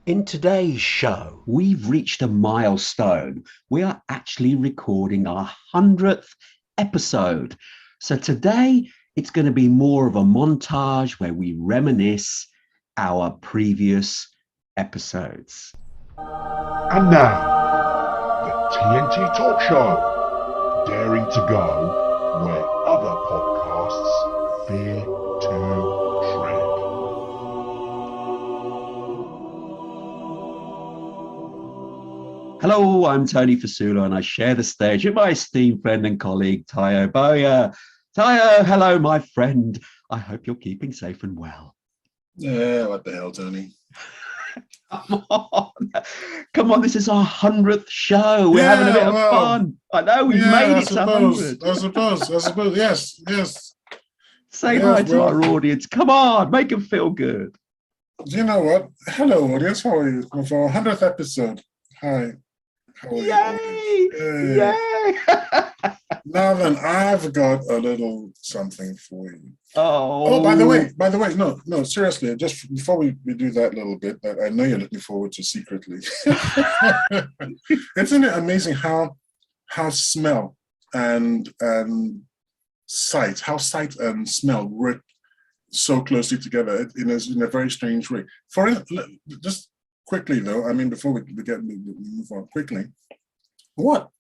In today's show, we've reached a milestone. We are actually recording our 100th episode. So today, it's going to be more of a montage where we reminisce our previous episodes. And now, the TNT Talk Show, daring to go where other podcasts fear to tread. Hello, I'm Tony Fasulo, and I share the stage with my esteemed friend and colleague, Tayo Boya. Tayo, hello, my friend. I hope you're keeping safe and well. Yeah, what the hell, Tony? Come on, this is our 100th show. We're having a bit of fun. I know, we've made it to 100. I suppose, yes. Say hi to our audience. Come on, make them feel good. You know what? Hello, audience. How are you? For our 100th episode. Hi. How are you? Yay! Now then, I've got a little something for you. Oh, by the way, no, seriously, just before we do that little bit that I know you're looking forward to secretly. Isn't it amazing how smell and sight, how sight and smell work so closely together in a very strange way. Just quickly though, I mean, before we move on quickly, what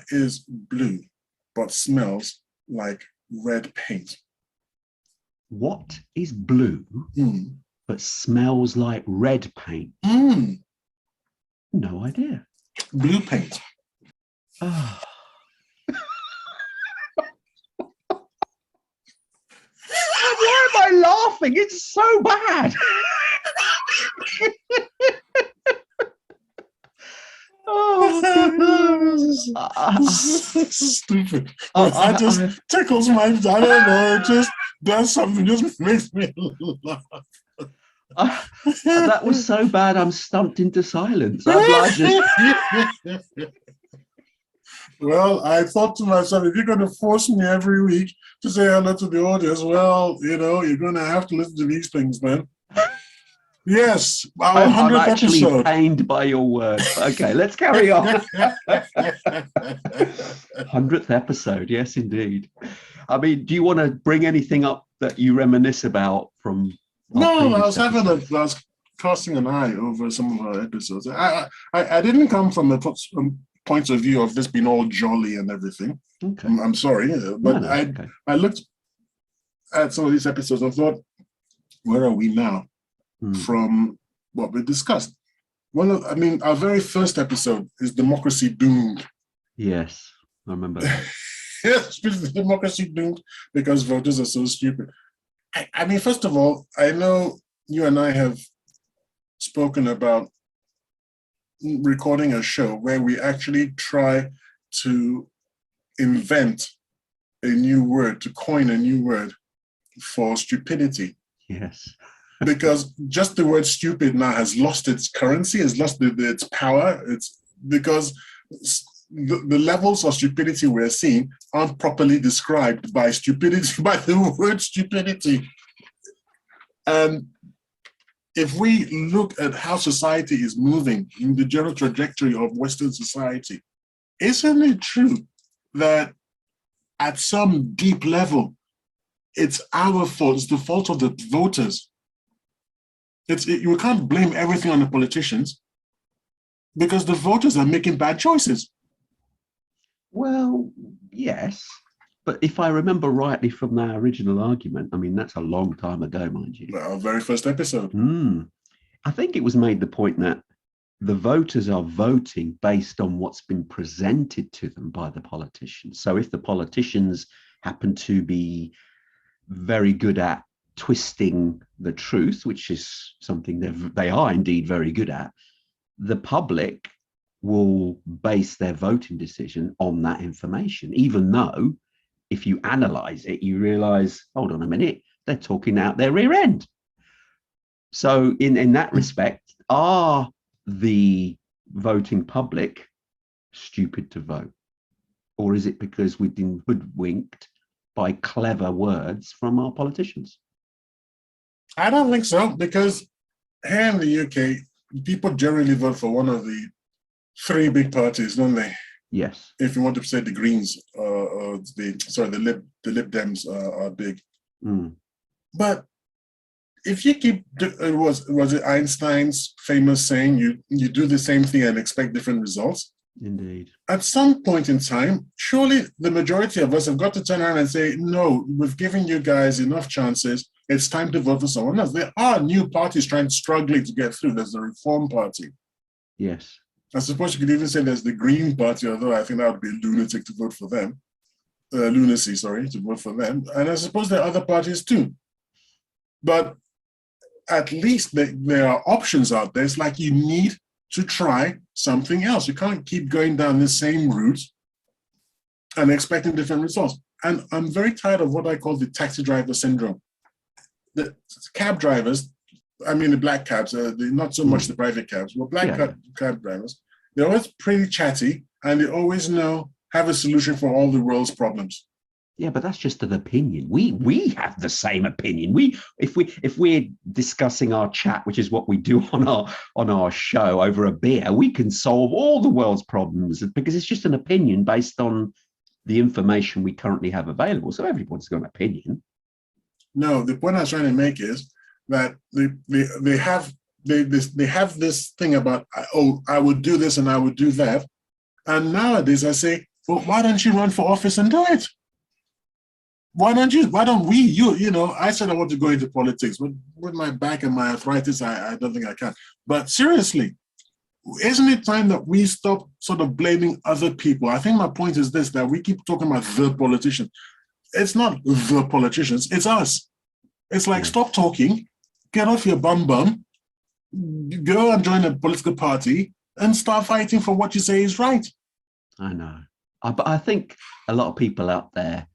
is blue but smells like red paint? What is blue but smells like red paint? No idea. Blue paint. Oh. Why am I laughing? It's so bad. This is stupid. It just tickles my, I don't know, it just does something, just makes me laugh. That was so bad, I'm stumped into silence. Well, I thought to myself, if you're going to force me every week to say hello to the audience, well, you know, you're going to have to listen to these things, man. Yes, our 100th I'm actually episode. pained by your words. Okay, let's carry on. 100th episode, yes, indeed. I mean, do you want to bring anything up that you reminisce about from? No, I was casting an eye over some of our episodes. I didn't come from a point of view of this being all jolly and everything. Okay. I'm sorry, but okay. I looked at some of these episodes and thought, where are we now? From what we discussed. Our very first episode is Democracy Doomed. Yes, I remember that. Yes, Democracy Doomed because voters are so stupid. I mean, first of all, I know you and I have spoken about recording a show where we actually try to invent a new word, to coin a new word for stupidity. Yes. Because just the word stupid now has lost its currency, has lost its power. It's because the levels of stupidity we're seeing aren't properly described by stupidity, by the word stupidity. And if we look at how society is moving in the general trajectory of Western society, isn't it true that at some deep level, it's our fault, it's the fault of the voters? You can't blame everything on the politicians because the voters are making bad choices. Well, yes, but if I remember rightly from our original argument, I mean, that's a long time ago, mind you. Our very first episode. I think it was made the point that the voters are voting based on what's been presented to them by the politicians. So if the politicians happen to be very good at twisting the truth, which is something they are indeed very good at, the public will base their voting decision on that information, even though if you analyze it, you realize, hold on a minute, they're talking out their rear end. So in that respect, are the voting public stupid to vote? Or is it because we've been hoodwinked by clever words from our politicians? I don't think so, because here in the UK, people generally vote for one of the three big parties, don't they? Yes. If you want to say the Greens, the Lib Dems are big. But if you keep, was it Einstein's famous saying, you do the same thing and expect different results? Indeed. At some point in time, surely the majority of us have got to turn around and say, no, we've given you guys enough chances. It's time to vote for someone else. There are new parties struggling to get through. There's the Reform Party. Yes. I suppose you could even say there's the Green Party, although I think that would be lunatic to vote for them. Lunacy, sorry, to vote for them. And I suppose there are other parties too. But at least there are options out there. It's like you need to try something else. You can't keep going down the same route and expecting different results. And I'm very tired of what I call the taxi driver syndrome. The cab drivers, I mean the black cabs, not so much the private cabs, but cab drivers, they're always pretty chatty and they always have a solution for all the world's problems. Yeah, but that's just an opinion. We have the same opinion. If we're discussing our chat, which is what we do on our show over a beer, we can solve all the world's problems because it's just an opinion based on the information we currently have available. So everyone's got an opinion. No, the point I was trying to make is that they have this thing about, oh, I would do this and I would do that. And nowadays I say, well, why don't you run for office and do it? Why don't we, I said I want to go into politics, but with my back and my arthritis, I don't think I can. But seriously, isn't it time that we stop sort of blaming other people? I think my point is this, that we keep talking about the politicians. It's not the politicians, it's us. It's like, stop talking, get off your bum, go and join a political party and start fighting for what you say is right. I know. But I think a lot of people out there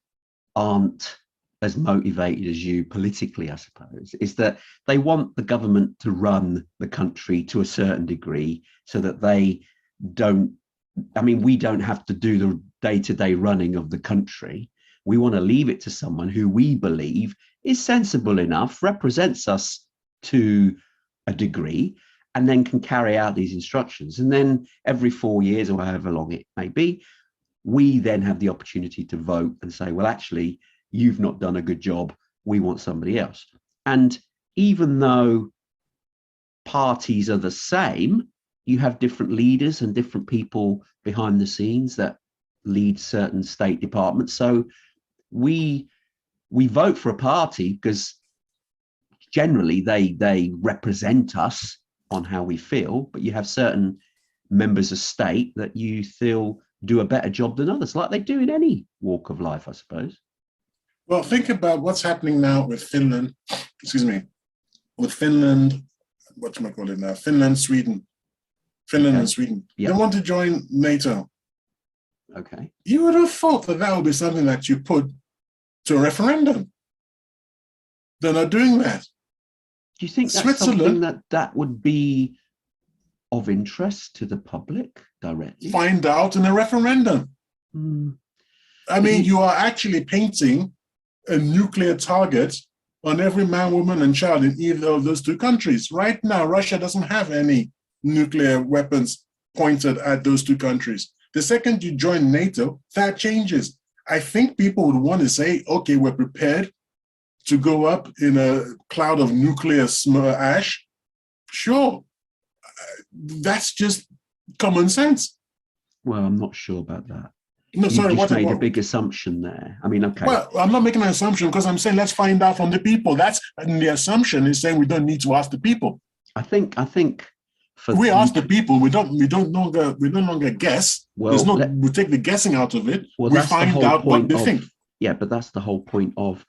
aren't as motivated as you politically, I suppose, is that they want the government to run the country to a certain degree so that we don't have to do the day-to-day running of the country. We want to leave it to someone who we believe is sensible enough, represents us to a degree, and then can carry out these instructions. And then every 4 years or however long it may be, we then have the opportunity to vote and say, well, actually, you've not done a good job. We want somebody else. And even though parties are the same, you have different leaders and different people behind the scenes that lead certain state departments. So we vote for a party because generally they represent us on how we feel, but you have certain members of state that you feel do a better job than others, like they do in any walk of life, I suppose. Well, think about what's happening now with Finland, Finland, Sweden. Finland and Sweden. Yep. They want to join NATO. Okay. You would have thought that would be something that you put to a referendum. They're not doing that. Do you think that's something that would be of interest to the public directly? Find out in a referendum. I mean, you are actually painting a nuclear target on every man, woman, and child in either of those two countries. Right now, Russia doesn't have any nuclear weapons pointed at those two countries. The second you join NATO, that changes. I think people would want to say, okay, we're prepared to go up in a cloud of nuclear ash. Sure. That's just common sense. Well, I'm not sure about that. No, sorry, you made a big assumption there. I mean, okay. Well, I'm not making an assumption because I'm saying let's find out from the people. That's the assumption is saying we don't need to ask the people. I think we ask the people. We no longer guess. Well, we take the guessing out of it. Well, we find out what they think. Yeah, but that's the whole point of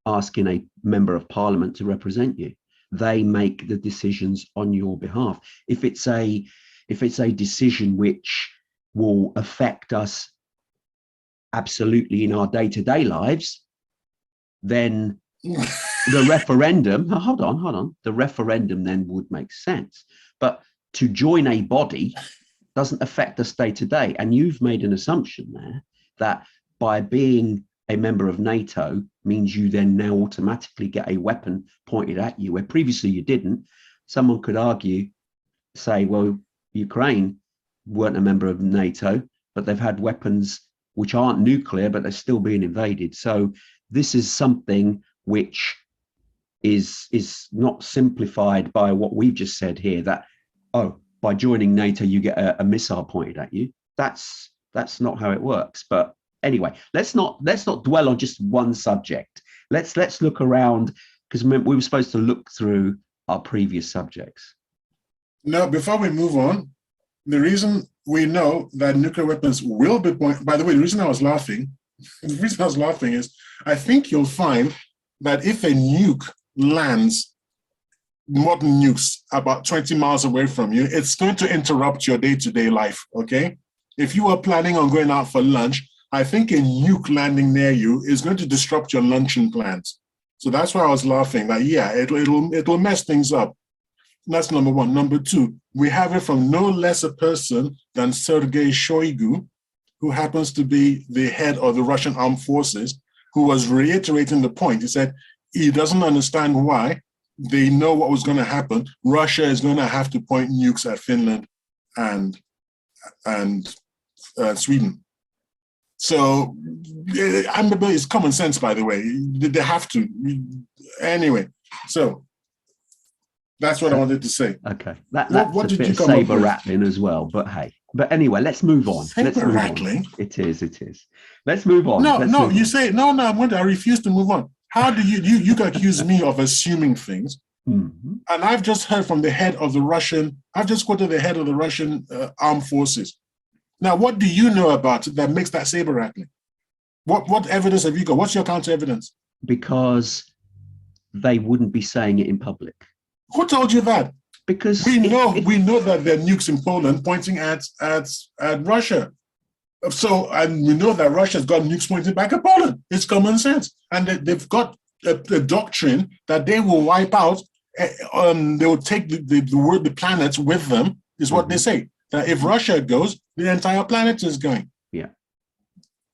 asking a member of parliament to represent you. They make the decisions on your behalf. If it's a decision which will affect us absolutely in our day-to-day lives, then the referendum, hold on, the referendum then would make sense. But to join a body doesn't affect us day-to-day. And you've made an assumption there that by being a member of NATO means you then now automatically get a weapon pointed at you, where previously you didn't. someone could argue, say, well, Ukraine weren't a member of NATO, but they've had weapons which aren't nuclear, but they're still being invaded. So this is something which is not simplified by what we've just said here, that, oh, by joining NATO, you get a missile pointed at you. That's not how it works. But anyway, let's not dwell on just one subject. Let's look around, because we were supposed to look through our previous subjects. No, before we move on, the reason we know that nuclear weapons will be pointed, by the way, the reason I was laughing is I think you'll find that if a nuke lands, modern nukes, about 20 miles away from you, it's going to interrupt your day-to-day life, okay? If you are planning on going out for lunch, I think a nuke landing near you is going to disrupt your luncheon plans. So that's why I was laughing, that yeah, it'll mess things up. That's number one. Number two, we have it from no less a person than Sergei Shoigu, who happens to be the head of the Russian armed forces, who was reiterating the point. He said he doesn't understand why. They know what was going to happen. Russia is going to have to point nukes at Finland and Sweden. So it's common sense, by the way. They have to. Anyway, so that's what I wanted to say. Okay, that's a bit of saber rattling as well, but hey. But anyway, let's move on. Saber rattling? It is. Let's move on. I refuse to move on. How do you accuse me of assuming things? Mm-hmm. And I've just heard from the head of the Russian, I've just quoted the head of the Russian armed forces. Now, what do you know about it that makes that saber rattling? What evidence have you got? What's your counter evidence? Because they wouldn't be saying it in public. Who told you that? Because we know that there are nukes in Poland pointing at Russia. So, and we know that Russia's got nukes pointing back at Poland. It's common sense. And they've got a doctrine that they will wipe out, they will take the planets with them, is what they say. That if Russia goes, the entire planet is going. Yeah.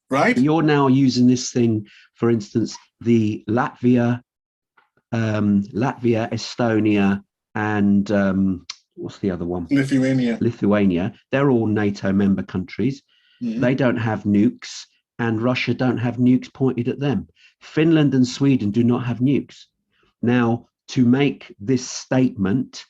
Right? You're now using this thing, for instance, the Latvia, Estonia, and what's the other one? Lithuania. They're all NATO member countries. Mm-hmm. They don't have nukes, and Russia don't have nukes pointed at them. Finland and Sweden do not have nukes. Now, to make this statement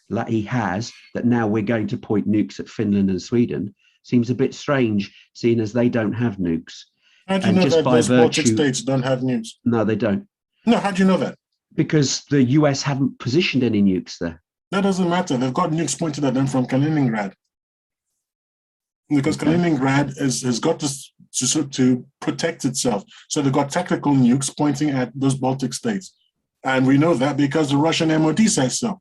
that he has, that now we're going to point nukes at Finland and Sweden, seems a bit strange, seeing as they don't have nukes. How do you know that those Baltic states don't have nukes? No, they don't. No, how do you know that? Because the US haven't positioned any nukes there. That doesn't matter. They've got nukes pointed at them from Kaliningrad. Because Kaliningrad has got to protect itself. So they've got tactical nukes pointing at those Baltic states. And we know that because the Russian MOD says so.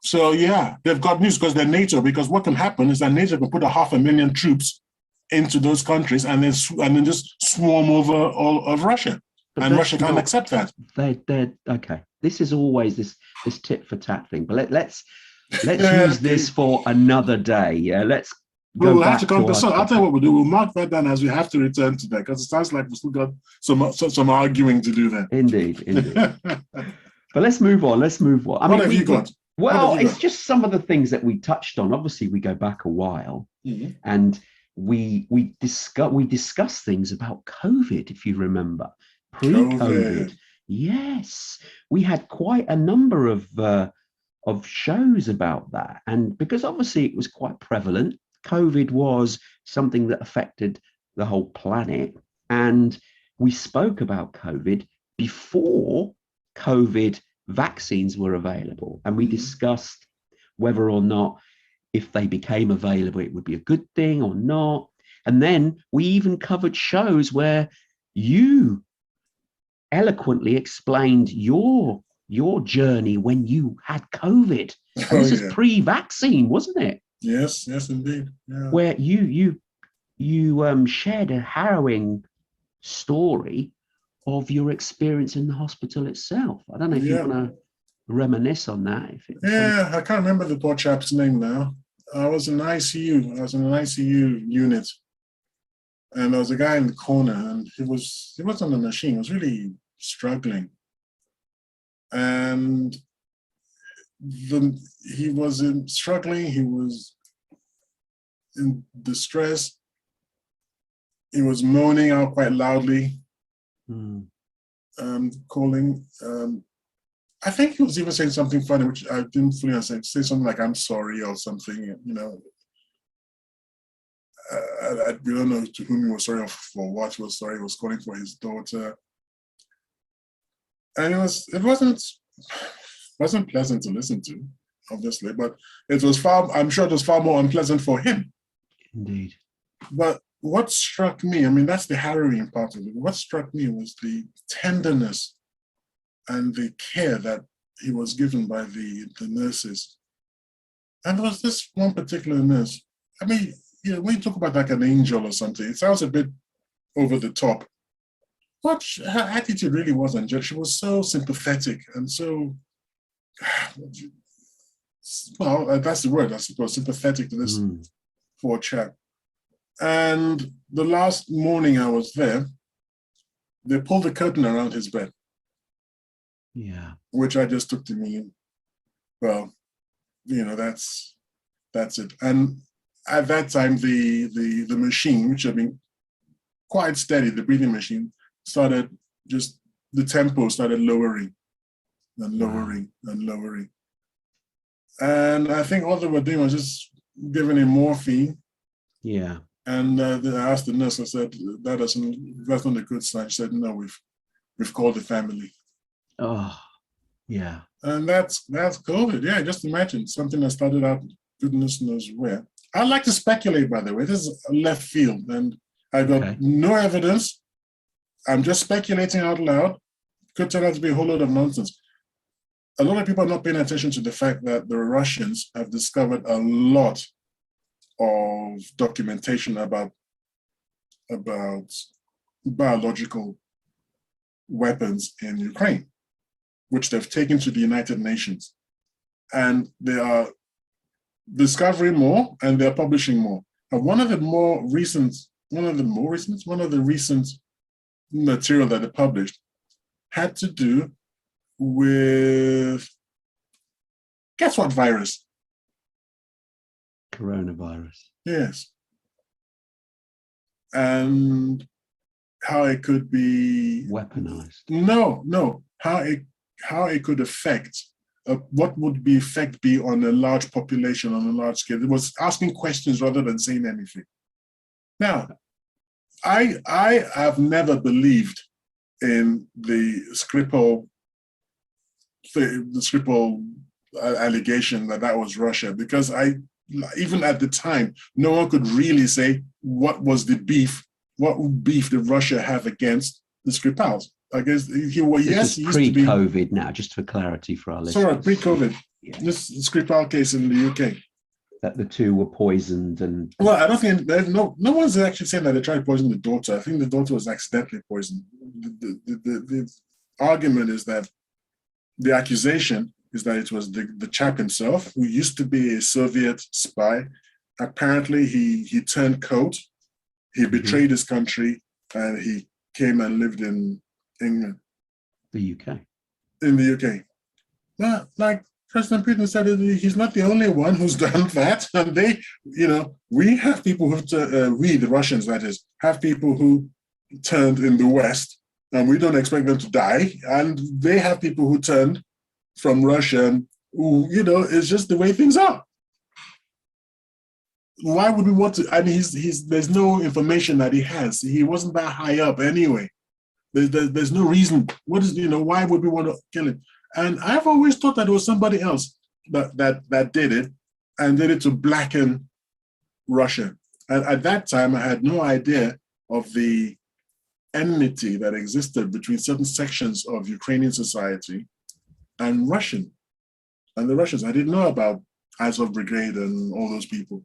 So yeah, they've got nukes because they're NATO, because what can happen is that NATO can put 500,000 troops into those countries and then just swarm over all of Russia. But and Russia can't accept that. They're okay. This is always this tit for tat thing. But let's use this for another day. Yeah, let's go we'll back have to come to some. I'll tell you what we'll do. We'll mark that down as we have to return to that, because it sounds like we've still got some arguing to do there. Indeed. But let's move on. What have you got? Well, it's just some of the things that we touched on. Obviously, we go back a while, and we discuss things about COVID, if you remember, pre-COVID. Yes, we had quite a number of shows about that, and because obviously it was quite prevalent, COVID was something that affected the whole planet, and we spoke about COVID before COVID vaccines were available, and we discussed whether or not, if they became available, it would be a good thing or not. And then we even covered shows where you eloquently explained your journey when you had COVID. And this is pre-vaccine, wasn't it? Yes, indeed. Yeah. Where you shared a harrowing story of your experience in the hospital itself. I don't know if you want to reminisce on that. I can't remember the poor chap's name now. I was in ICU. I was in an ICU unit, and there was a guy in the corner, and he was on the machine. He was really struggling, and he was struggling, he was in distress, he was moaning out quite loudly, calling. I think he was even saying something funny, which I didn't fully understand. Say something like, "I'm sorry," or something, you know. We don't know to whom he was sorry for, what he was sorry. He was calling for his daughter. And it wasn't pleasant to listen to, obviously, but I'm sure it was far more unpleasant for him. Indeed. But what struck me, I mean, that's the harrowing part of it. What struck me was the tenderness and the care that he was given by the nurses. And there was this one particular nurse. I mean, you know, when you talk about like an angel or something, it sounds a bit over the top. But her attitude really was angelic. She was so sympathetic and so, well, that's the word, I suppose, sympathetic to this poor chap. And the last morning I was there, they pulled the curtain around his bed. Yeah. Which I just took to mean, well, you know, that's it. And at that time, the machine, which had been quite steady, the breathing machine, started just, the tempo started lowering and lowering and lowering. And I think all they were doing was just giving him morphine. Yeah. And I asked the nurse, I said, that's not a good sign. She said, no, we've called the family. Oh, yeah. And that's COVID. Yeah, just imagine something that started out goodness knows where. I like to speculate, by the way. This is left field, and I got no evidence. I'm just speculating out loud. Could turn out to be a whole lot of nonsense. A lot of people are not paying attention to the fact that the Russians have discovered a lot of documentation about biological weapons in Ukraine, which they've taken to the United Nations. And they are discovering more and they're publishing more. And one of the recent material that they published had to do with, guess what virus? Coronavirus. Yes. And how it could be weaponized. No. How it could affect, what would the effect be on a large population, on a large scale? It was asking questions rather than saying anything. Now, I have never believed in the Skripal allegation that was Russia, because even at the time, no one could really say what beef did Russia have against the Skripals. I guess he used pre-COVID to be, now, just for clarity for our listeners. Sorry, pre-COVID. Yeah. This Skripal case in the UK. That the two were poisoned and... Well, I don't think, no one's actually saying that they tried to poison the daughter. I think the daughter was accidentally poisoned. The argument is that, the accusation is that it was the chap himself, who used to be a Soviet spy. Apparently he turned coat, he betrayed his country, and he came and lived in England. The UK. In the UK. Well, like President Putin said, he's not the only one who's done that. And we have people we, the Russians, that is, have people who turned in the West, and we don't expect them to die. And they have people who turned from Russia, and who, it's just the way things are. Why would we want to? I mean, there's no information that he has. He wasn't that high up anyway. There's no reason. Why would we want to kill him? And I've always thought that it was somebody else that did it, and did it to blacken Russia. And at that time, I had no idea of the enmity that existed between certain sections of Ukrainian society and the Russians. I didn't know about Azov Brigade and all those people,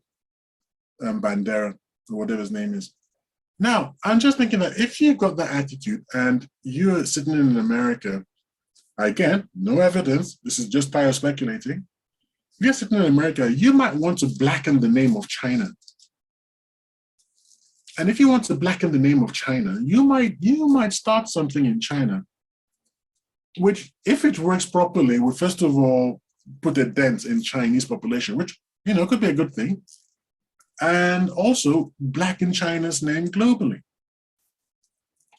and Bandera, or whatever his name is. Now, I'm just thinking that if you've got that attitude and you're sitting in America, again, no evidence, this is just pure speculating. If you're sitting in America, you might want to blacken the name of China. And if you want to blacken the name of China, you might start something in China, which, if it works properly, will first of all put a dent in Chinese population, which, could be a good thing. And also blacken China's name globally.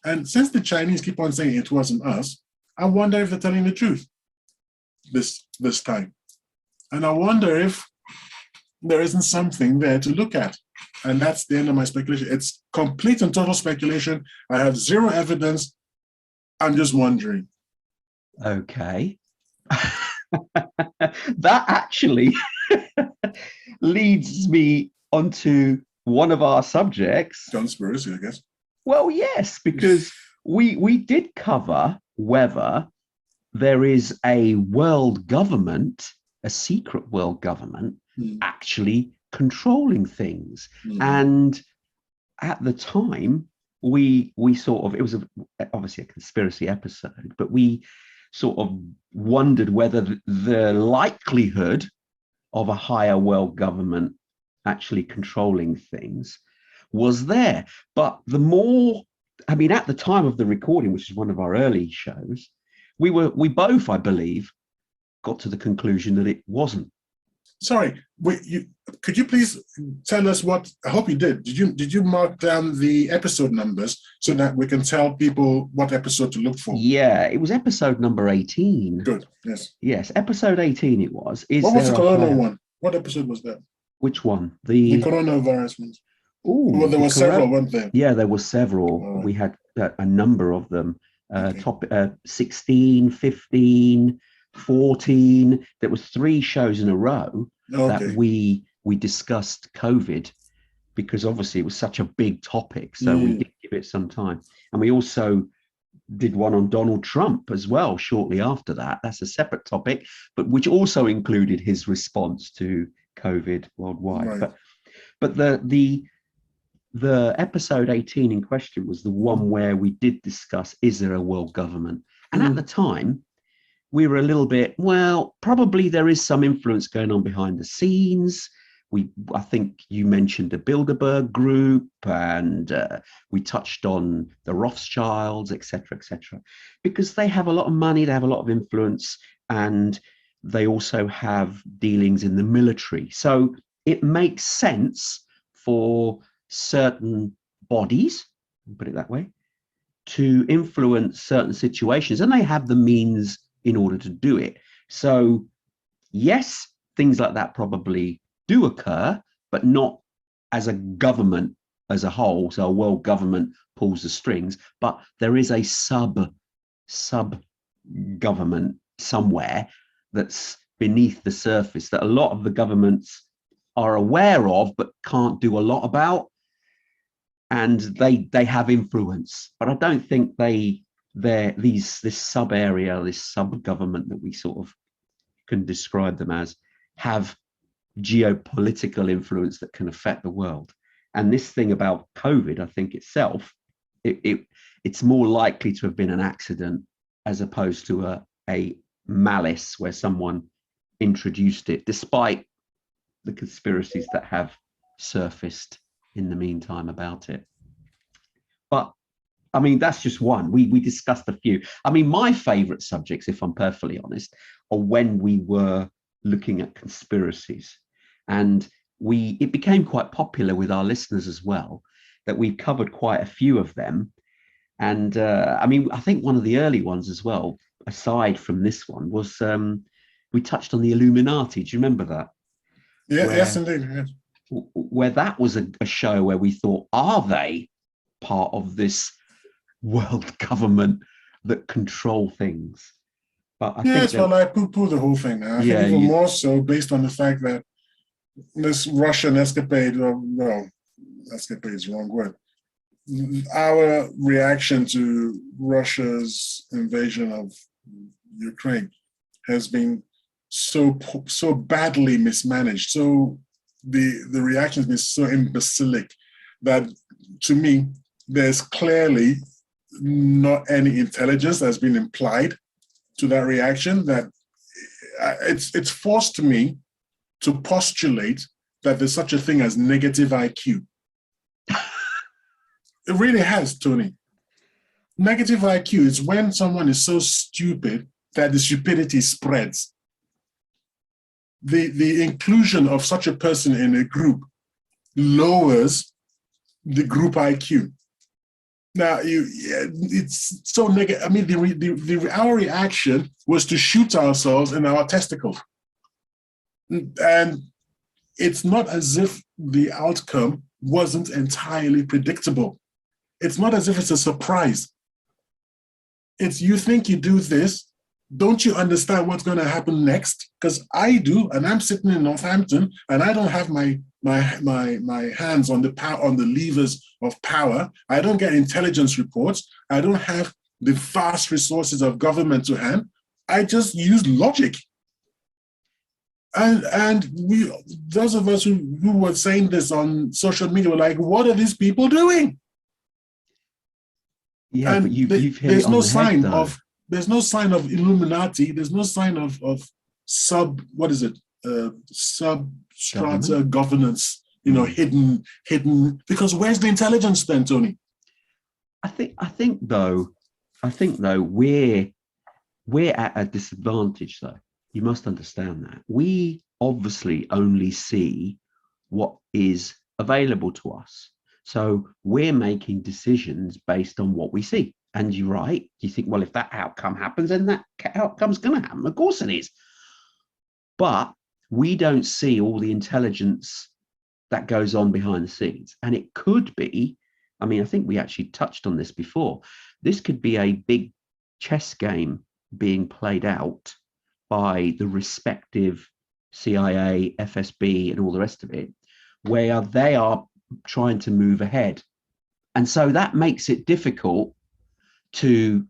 And since the Chinese keep on saying it wasn't us, I wonder if they're telling the truth this time. And I wonder if there isn't something there to look at. And that's the end of my speculation. It's complete and total speculation. I have zero evidence. I'm just wondering. Okay. That actually leads me onto one of our subjects. Conspiracy, I guess. Well, yes, because we did cover whether there is a world government, a secret world government, actually controlling things. And at the time, we sort of, it was obviously a conspiracy episode, but we sort of wondered whether the likelihood of a higher world government actually controlling things was there. But the more, I mean, at the time of the recording, which is one of our early shows, we both, I believe, got to the conclusion that it wasn't. Sorry, could you please tell us what, I hope you did. Did you mark down the episode numbers so that we can tell people what episode to look for? Yeah, it was episode number 18. Good, yes. Yes, episode 18 it was. What was the corona one? What episode was that? Which one? The coronavirus ones. Well, there were several, weren't there? Yeah, there were several. Right. We had a number of them. Okay. 16, 15, 14. There was 3 shows in a row that we discussed COVID, because obviously it was such a big topic. So we did give it some time. And we also did one on Donald Trump as well shortly after that. That's a separate topic, but which also included his response to COVID worldwide. Right. But the episode 18 in question was the one where we did discuss, is there a world government? And at the time, we were a little bit, well, probably there is some influence going on behind the scenes. I think you mentioned the Bilderberg group, and we touched on the Rothschilds, etc., because they have a lot of money, they have a lot of influence, and they also have dealings in the military. So it makes sense for certain bodies, put it that way, to influence certain situations, and they have the means in order to do it. So yes, things like that probably do occur, but not as a government as a whole. So a world government pulls the strings, but there is a sub government somewhere that's beneath the surface that a lot of the governments are aware of but can't do a lot about, and they have influence. But I don't think this sub area, this sub government that we sort of can describe them as, have geopolitical influence that can affect the world. And this thing about COVID, I think itself, it's more likely to have been an accident as opposed to a malice where someone introduced it, despite the conspiracies that have surfaced in the meantime about it. But I mean, that's just one. We discussed a few. I mean, my favorite subjects, if I'm perfectly honest, are when we were looking at conspiracies. And it became quite popular with our listeners as well, that we covered quite a few of them. And I mean, I think one of the early ones as well, aside from this one, was we touched on the Illuminati. Do you remember that? Yeah, yes, indeed. Yes. Where that was a show where we thought, are they part of this world government that control things? But I think well, I poo-poo the whole thing. I think even more so based on the fact that this Russian escapade, escapade is the wrong word. Our reaction to Russia's invasion of Ukraine has been so badly mismanaged. So the reaction has been so imbecilic that, to me, there's clearly not any intelligence that's been implied to that reaction. That it's forced me to postulate that there's such a thing as negative IQ. It really has, Tony. Negative IQ is when someone is so stupid that the stupidity spreads. the inclusion of such a person in a group lowers the group IQ. Now, it's so negative. I mean, our reaction was to shoot ourselves in our testicles. And it's not as if the outcome wasn't entirely predictable. It's not as if it's a surprise. It's you think you do this, don't you understand what's going to happen next? Because I do, and I'm sitting in Northampton, and I don't have my hands on the levers of power. I don't get intelligence reports. I don't have the vast resources of government to hand. I just use logic. And we, those of us who were saying this on social media were like, what are these people doing? Yeah, and but you've hit there's it on no the sign head, though. there's no sign of Illuminati. There's no sign of substrata governance, hidden, because where's the intelligence then, Tony? I think though we're at a disadvantage though. You must understand that. We obviously only see what is available to us. So we're making decisions based on what we see. And you're right. You think, well, if that outcome happens, then that outcome's going to happen. Of course it is. But we don't see all the intelligence that goes on behind the scenes. And it could be, I mean, I think we actually touched on this before. This could be a big chess game being played out by the respective CIA, FSB, and all the rest of it, where they are trying to move ahead. And so that makes it difficult to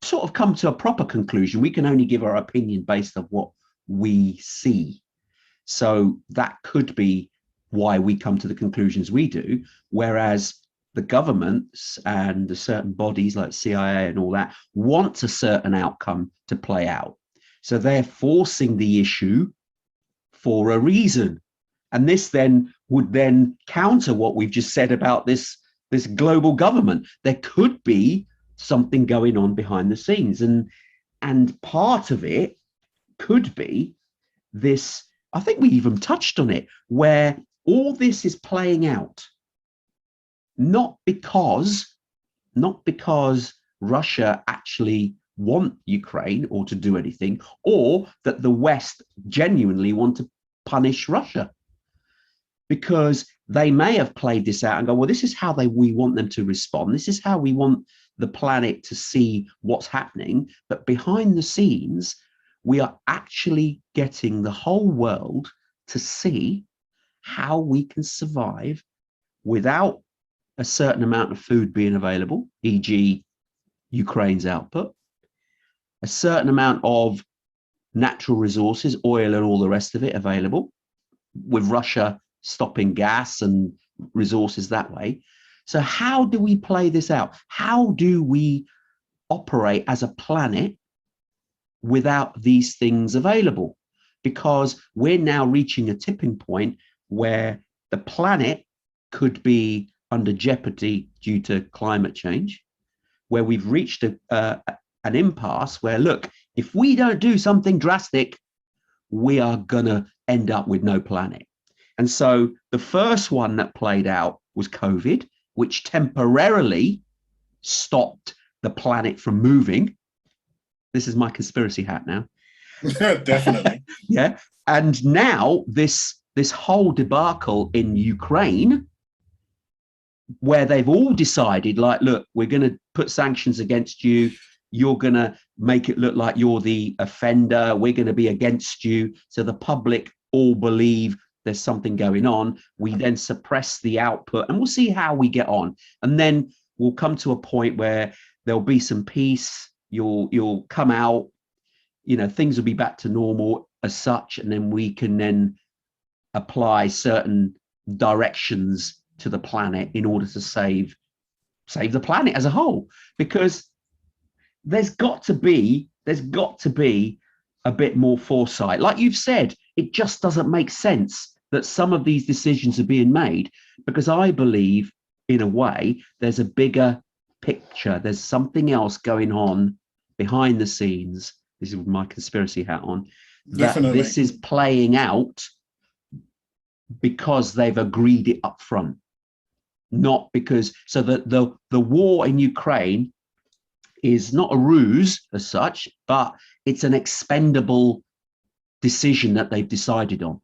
sort of come to a proper conclusion. We can only give our opinion based on what we see. So that could be why we come to the conclusions we do, whereas the governments and the certain bodies like CIA and all that want a certain outcome to play out. So they're forcing the issue for a reason. And this then would then counter what we've just said about this global government. There could be something going on behind the scenes. And part of it could be this, I think we even touched on it, where all this is playing out, not because Russia actually want Ukraine or to do anything, or that the West genuinely want to punish Russia. Because they may have played this out and go, well, this is how we want them to respond. This is how we want the planet to see what's happening. But behind the scenes, we are actually getting the whole world to see how we can survive without a certain amount of food being available, e.g. Ukraine's output, a certain amount of natural resources, oil and all the rest of it available, with Russia stopping gas and resources that way. So how do we play this out? How do we operate as a planet without these things available? Because we're now reaching a tipping point where the planet could be under jeopardy due to climate change, where we've reached an impasse where, look, if we don't do something drastic, we are gonna end up with no planet. And so the first one that played out was COVID, which temporarily stopped the planet from moving. This is my conspiracy hat now. Definitely. Yeah. And now this whole debacle in Ukraine, where they've all decided, like, look, we're going to put sanctions against you. You're going to make it look like you're the offender. We're going to be against you. So the public all believe there's something going on. We then suppress the output and we'll see how we get on. And then we'll come to a point where there'll be some peace. You'll come out, things will be back to normal as such. And then we can then apply certain directions to the planet in order to save the planet as a whole, because there's got to be a bit more foresight. Like you've said, it just doesn't make sense that some of these decisions are being made, because I believe in a way there's a bigger picture. There's something else going on behind the scenes. This is with my conspiracy hat on. that Definitely. this is playing out because they've agreed it up front, not because, so the war in Ukraine is not a ruse as such, but it's an expendable decision that they've decided on.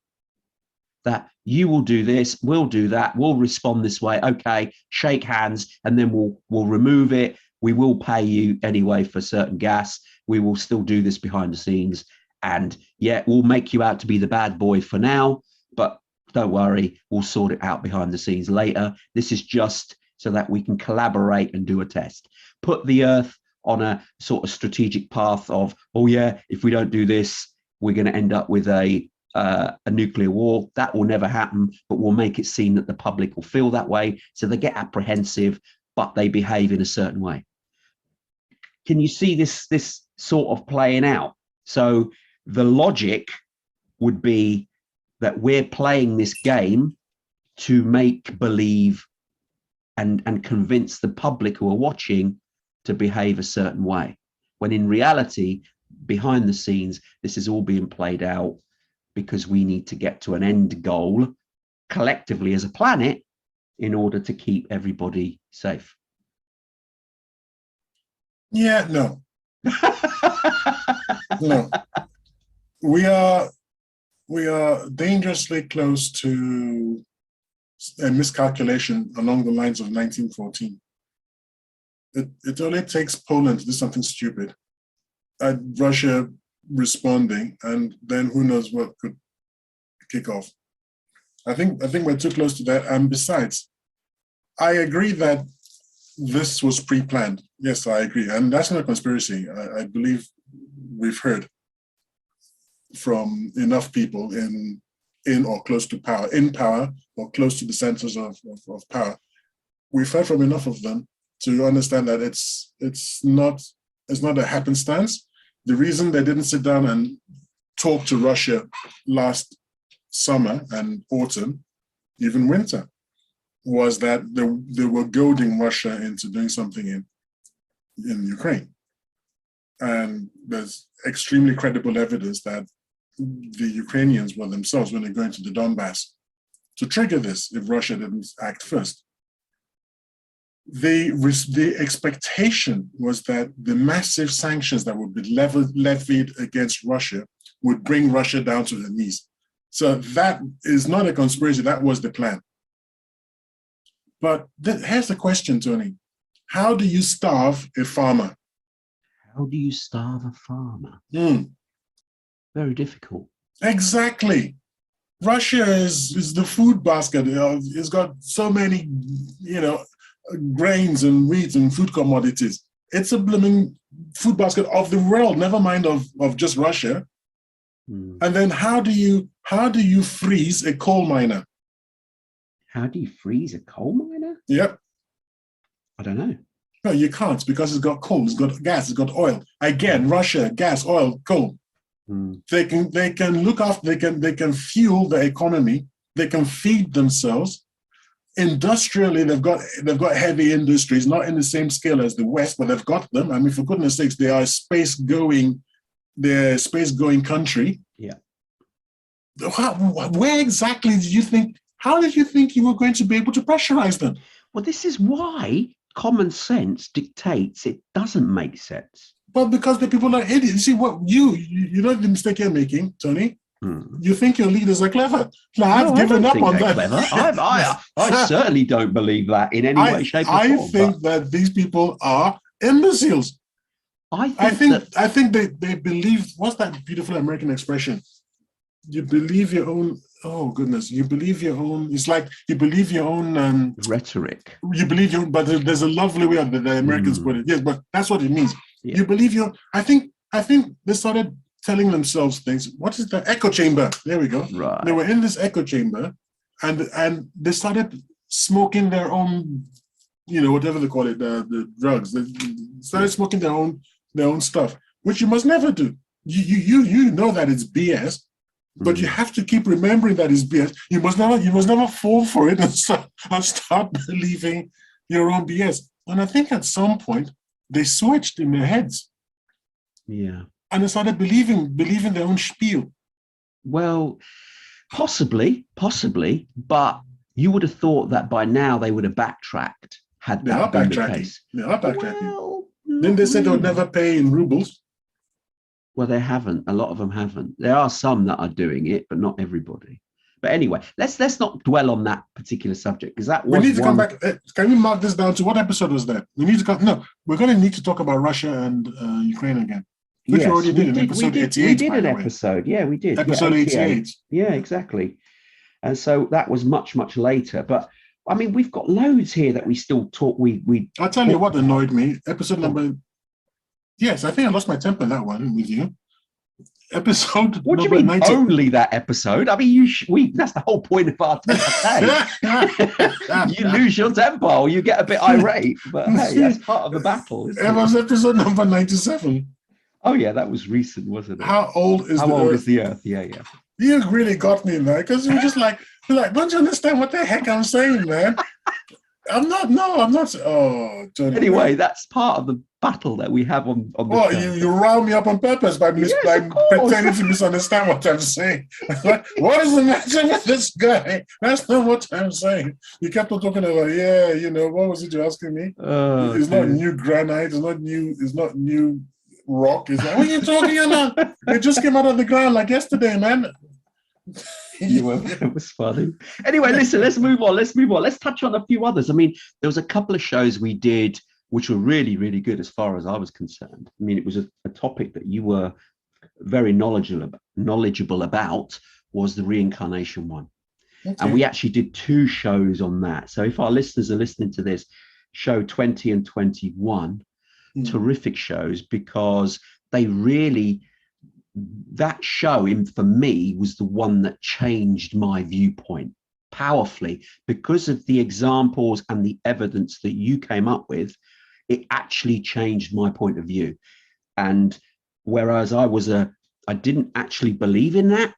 That you will do this, we'll do that, we'll respond this way, okay, shake hands, and then we'll remove it. We will pay you anyway for certain gas. We will still do this behind the scenes. And yeah, we'll make you out to be the bad boy for now, but don't worry, we'll sort it out behind the scenes later. This is just so that we can collaborate and do a test. Put the Earth on a sort of strategic path of, oh yeah, if we don't do this, we're going to end up with a nuclear war. That will never happen, but we'll make it seem that the public will feel that way. So they get apprehensive, but they behave in a certain way. Can you see this sort of playing out? So the logic would be that we're playing this game to make believe and convince the public who are watching to behave a certain way, when in reality, behind the scenes, this is all being played out because we need to get to an end goal collectively as a planet in order to keep everybody safe. Yeah, no. No. We are dangerously close to a miscalculation along the lines of 1914. It only takes Poland to do something stupid, Russia responding, and then who knows what could kick off. I think we're too close to that. And besides, I agree that this was pre-planned. Yes, I agree. And that's not a conspiracy. I believe we've heard from enough people in or close to power, in power or close to the centers of power. We've heard from enough of them to understand that it's not a happenstance. The reason they didn't sit down and talk to Russia last summer and autumn, even winter, was that they were goading Russia into doing something in Ukraine. And there's extremely credible evidence that the Ukrainians were themselves, when they go into the Donbass, to trigger this if Russia didn't act first. The expectation was that the massive sanctions that would be levied against Russia would bring Russia down to their knees. So that is not a conspiracy, that was the plan. But here's the question, Tony. How do you starve a farmer? How do you starve a farmer? Very difficult. Exactly. Russia is the food basket. It's got so many, grains and wheat and food commodities. It's a blooming food basket of the world, never mind of just Russia. And then how do you freeze a coal miner? How do you freeze a coal miner? Yep. I don't know. No, you can't, because it's got coal, it's got gas, it's got oil. Again, Russia, gas, oil, coal. They can look after, they can fuel the economy, they can feed themselves. Industrially, they've got heavy industries, not in the same scale as the West, but they've got them. I mean, for goodness sakes, they are they're a space-going country. Yeah. Where exactly how did you think you were going to be able to pressurize them? Well, this is why common sense dictates it doesn't make sense. Well, because the people are idiots. You see, what you know the mistake you're making, Tony? You think your leaders are clever. No, I've given up on that. Clever. I certainly don't believe that in any way, shape, or form. I think that these people are imbeciles. I think they believe, what's that beautiful American expression? You believe your own, oh goodness, you believe your own, it's like you believe your own rhetoric. You believe your, but there's a lovely way that the Americans put it. Yes, but that's what it means. Yeah. You believe your, I think they started telling themselves things. What is the echo chamber? There we go. Right. They were in this echo chamber and they started smoking their own, whatever they call it, the drugs. They started smoking their own stuff, which you must never do. You know that it's BS, but you have to keep remembering that it's BS. You must never fall for it and start believing your own BS. And I think at some point they switched in their heads. Yeah. and they started believing their own spiel. Well, possibly, but you would have thought that by now they would have backtracked had that been the case. They are backtracking. Well, Didn't they say they would never pay in rubles? Well, they haven't. A lot of them haven't. There are some that are doing it, but not everybody. But anyway, let's not dwell on that particular subject because that was. We need to come back. Can we mark this down to what episode was that? We need to come. No, we're going to need to talk about Russia and Ukraine again, which we already did in episode 88. We did an episode. Yeah, we did. Episode 88. Yeah, exactly. And so that was much later. But I mean, we've got loads here that we still talk. I'll tell you what annoyed me. Episode number. Yes, I think I lost my temper that one with you. Episode. What do you mean 90? Only that episode? I mean, that's the whole point of our day. You lose your temper or you get a bit irate, but hey, that's part of the battle. It was episode number 97. Oh yeah, that was recent, wasn't it? How old is the Earth? Yeah. You really got me, man, because you're just like, don't you understand what the heck I'm saying, man? I'm not. Oh, Johnny, anyway, man. That's part of the battle that we have on the show. You rile me up on purpose by pretending to misunderstand what I'm saying. Like, what is the matter with this guy? That's not what I'm saying. You kept on talking about, what was it you're asking me? It's not new granite. It's not new rock. It's like, what are you talking about? It just came out of the ground like yesterday, man. It was funny. Anyway, listen, let's move on. Let's touch on a few others. I mean, there was a couple of shows we did which were really, really good as far as I was concerned. I mean, it was a topic that you were very knowledgeable about, was the reincarnation one. Okay. And we actually did 2 shows on that. So if our listeners are listening to this, show 20 and 21, terrific shows, because they really... that show for me was the one that changed my viewpoint powerfully because of the examples and the evidence that you came up with. It actually changed my point of view. And whereas I didn't actually believe in that,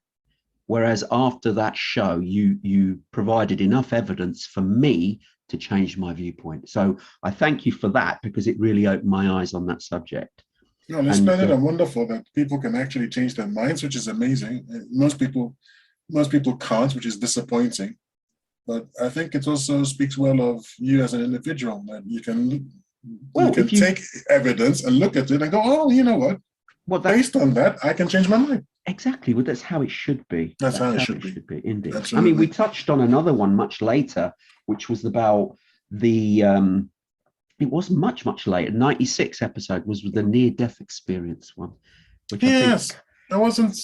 whereas after that show, you provided enough evidence for me to change my viewpoint. So I thank you for that because it really opened my eyes on that subject. No, it's splendid and wonderful that people can actually change their minds, which is amazing. Most people can't, which is disappointing. But I think it also speaks well of you as an individual, that you can take evidence and look at it and go, oh, you know what? Well, based on that, I can change my mind. Exactly. Well, that's how it should be. That's how it should be. Indeed. Absolutely. I mean, we touched on another one much later, which was about the... it was much later. 96 episode was the near-death experience one. Which I wasn't.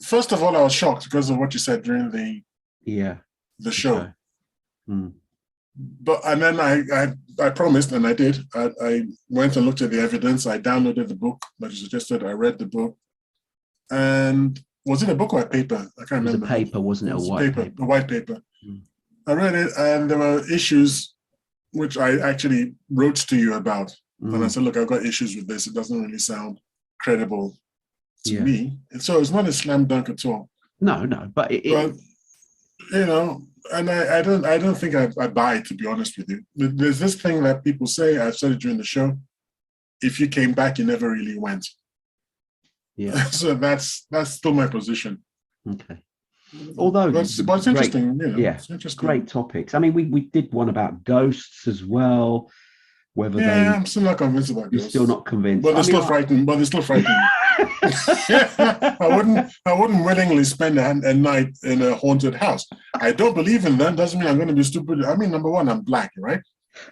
First of all, I was shocked because of what you said during the show. But and then I promised, and I did. I went and looked at the evidence. I downloaded the book that you suggested. I read the book, and was it a book or a paper? I can't remember. It was a paper, wasn't it? A white paper. A white paper. I read it, and there were issues which I actually wrote to you about. And I said, look, I've got issues with this. It doesn't really sound credible to me. And so it's not a slam dunk at all. No, but and I don't think I buy it, to be honest with you. There's this thing that people say, I've said it during the show, if you came back, you never really went. Yeah. So that's still my position. Okay. Although but it's interesting, it's interesting. Great topics. I mean, we did one about ghosts as well. I'm still not convinced about ghosts. You're still not convinced. But they're still frightened. I wouldn't willingly spend a night in a haunted house. I don't believe in them. Doesn't mean I'm going to be stupid. I mean, number one, I'm black, right?